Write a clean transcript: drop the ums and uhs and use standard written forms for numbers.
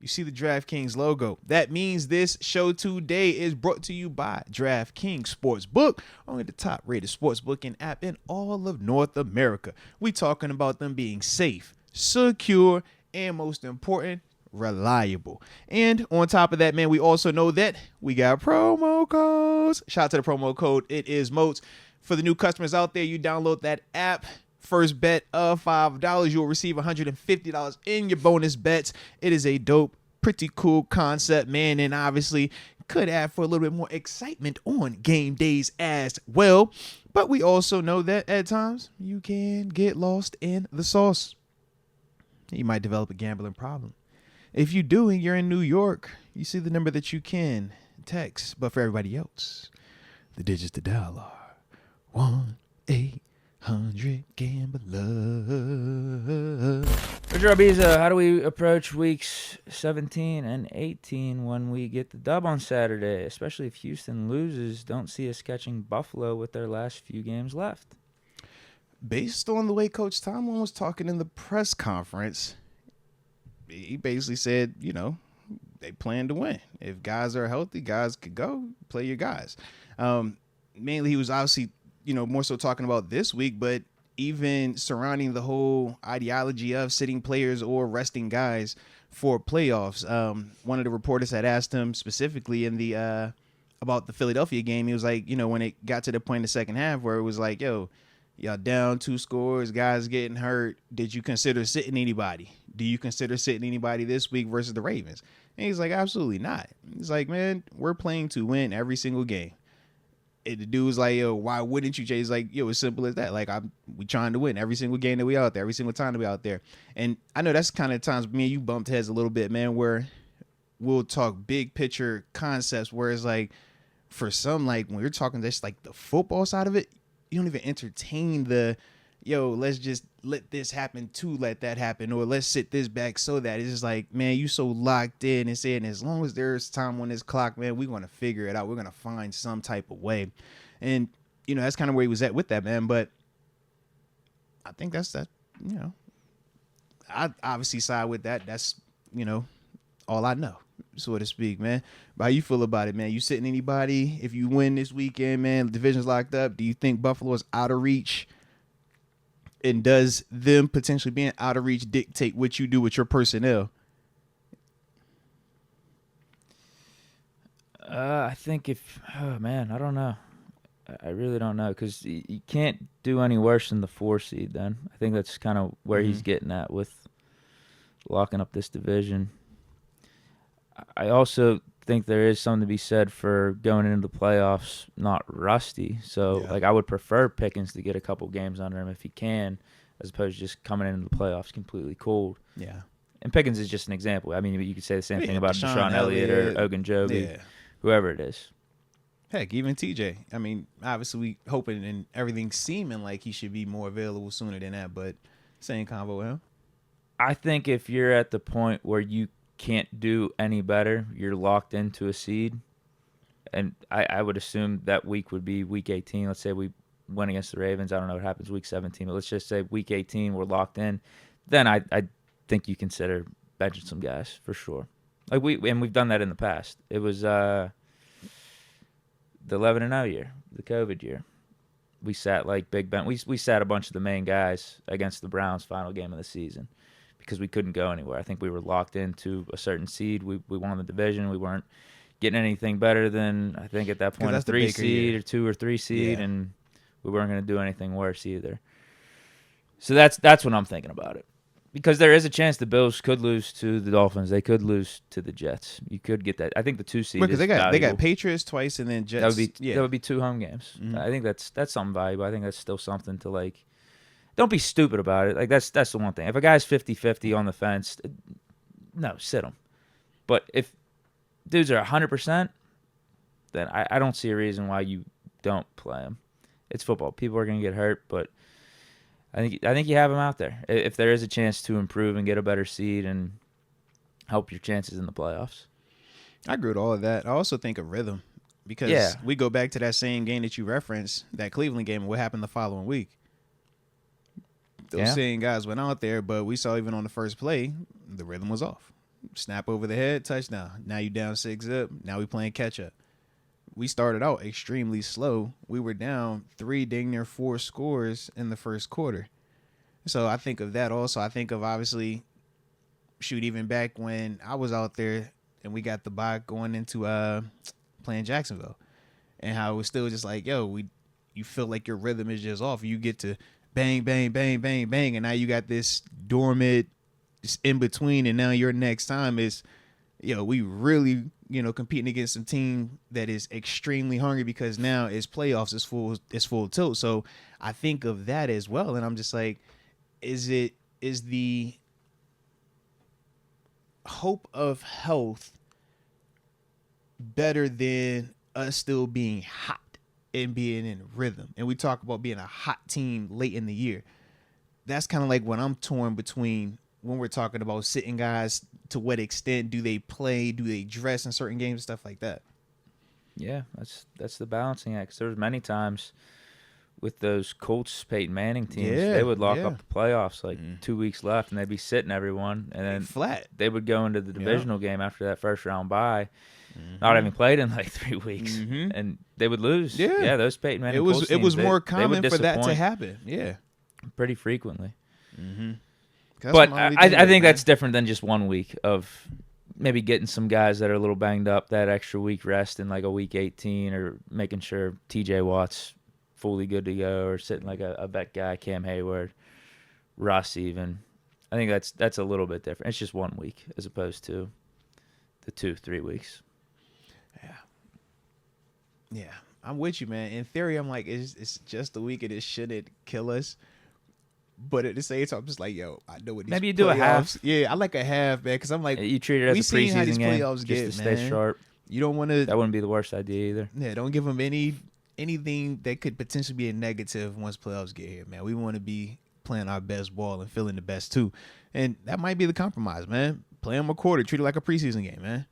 You see the DraftKings logo. That means this show today is brought to you by DraftKings Sportsbook, only the top rated sportsbooking app in all of North America. We talking about them being safe, secure, and most important, reliable. And on top of that, man, we also know that we got promo codes. Shout out to the promo code. It is MOATS. For the new customers out there, you download that app. First bet of $5, you'll receive $150 in your bonus bets. It is a dope, pretty cool concept, man, and obviously could add for a little bit more excitement on game days as well. But we also know that at times you can get lost in the sauce. You might develop a gambling problem. If you do and you're in New York, you see the number that you can text. But for everybody else, the digits to dial are 1-800 Gambler. Roger Ibiza, how do we approach weeks 17 and 18 when we get the dub on Saturday, especially if Houston loses? Don't see us catching Buffalo with their last few games left. Based on the way Coach Tomlin was talking in the press conference, he basically said, you know, they plan to win. If guys are healthy, guys could go, play your guys. Mainly he was obviously, you know, more so talking about this week, but even surrounding the whole ideology of sitting players or resting guys for playoffs. One of the reporters had asked him specifically in the about the Philadelphia game. He was like, you know, when it got to the point in the second half where it was like, yo, y'all down 2 scores, guys getting hurt. Did you consider sitting anybody? Do you consider sitting anybody this week versus the Ravens? And he's like, absolutely not. He's like, man, we're playing to win every single game. The dude was like, yo, why wouldn't you, Jay? He's like, yo, as simple as that. Like, we trying to win every single game that we out there, every single time that we out there. And I know that's kind of times me and you bumped heads a little bit, man, where we'll talk big picture concepts where it's like, for some, like, when you're talking just like the football side of it, you don't even entertain the, yo, let's just let this happen to let that happen, or let's sit this back so that it's just like, man, you so locked in and saying as long as there's time on this clock, man, we're going to figure it out. We're going to find some type of way. And, you know, that's kind of where he was at with that, man. But I think that's that, you know, I obviously side with that. That's, you know, all I know, so to speak, man. But how you feel about it, man? You sitting anybody? If you win this weekend, man, the division's locked up. Do you think Buffalo is out of reach? And does them potentially being out of reach dictate what you do with your personnel? I think oh man, I don't know. I really don't know, because you can't do any worse than the 4 seed then. I think that's kind of where he's getting at with locking up this division. I also think there is something to be said for going into the playoffs not rusty. So, like, I would prefer Pickens to get a couple games under him if he can, as opposed to just coming into the playoffs completely cold. Yeah. And Pickens is just an example. I mean, you could say the same thing about Deshaun Elliott or Ogunjobi, whoever it is. Heck, even TJ. I mean, obviously we hoping and everything seeming like he should be more available sooner than that, but same convo with him. I think if you're at the point where you can't do any better, you're locked into a seed, and I would assume that week would be week 18. Let's say we win against the Ravens. I don't know what happens week 17, but let's just say week 18 we're locked in. Then I think you consider benching some guys for sure. Like we've done that in the past. It was the 11-0 year, the COVID year. We sat like Big Ben. We sat a bunch of the main guys against the Browns final game of the season, because we couldn't go anywhere. I think we were locked into a certain seed. We won the division. We weren't getting anything better than, I think at that point, a 3 seed or 2 or 3 seed, and we weren't going to do anything worse either. So that's what I'm thinking about it. Because there is a chance the Bills could lose to the Dolphins. They could lose to the Jets. You could get that. I think the 2 seed Because is they got valuable. Patriots twice and then Jets. That would be 2 home games. Mm-hmm. I think that's something valuable. I think that's still something to, like, don't be stupid about it. Like, that's the one thing. If a guy's 50-50 on the fence, no, sit him. But if dudes are 100%, then I don't see a reason why you don't play him. It's football. People are going to get hurt, but I think you have him out there. If there is a chance to improve and get a better seed and help your chances in the playoffs. I agree with all of that. I also think of rhythm, because we go back to that same game that you referenced, that Cleveland game, and what happened the following week. Those same guys went out there, but we saw even on the first play, the rhythm was off. snap over the head, touchdown. Now you down 6-zip. Now we playing catch up. We started out extremely slow. We were down 3, dang near 4 scores in the first quarter. So I think of that also. I think of obviously, shoot, even back when I was out there and we got the bye going into playing Jacksonville, and how it was still just like, yo, you feel like your rhythm is just off. You get to bang, bang, bang, bang, bang, and now you got this dormant in between, and now your next time is, we really, competing against some team that is extremely hungry because now it's playoffs, it's full tilt. So I think of that as well, and I'm just like, is the hope of health better than us still being hot and being in rhythm? And we talk about being a hot team late in the year. That's kind of like when I'm torn between when we're talking about sitting guys, to what extent do they play, do they dress in certain games and stuff like that. Yeah, that's the balancing act. 'Cause there was many times with those Colts Peyton Manning teams, they would lock up the playoffs 2 weeks left, and they'd be sitting everyone, and then flat. They would go into the divisional game after that first round bye, not having played in 3 weeks, and they would lose. Yeah, those Peyton Manning Colts teams, it was more common for that to happen. Yeah, pretty frequently. But I think that's different than just 1 week of maybe getting some guys that are a little banged up that extra week rest in a week 18, or making sure TJ Watt's fully good to go, or sitting a vet guy, Cam Hayward, Russ even. I think that's a little bit different. It's just 1 week as opposed to the 2-3 weeks. Yeah, I'm with you, man. In theory, I'm like, it's just a week and it shouldn't kill us. But at the same time, I'm just like, yo, I know what these maybe you do a half. Yeah, I like a half, man, because I'm like, you treat it as a preseason game just to stay sharp. You don't want to. That wouldn't be the worst idea either. Yeah, don't give them anything that could potentially be a negative once playoffs get here, man. We want to be playing our best ball and feeling the best too, and that might be the compromise, man. Play them a quarter, treat it like a preseason game, man.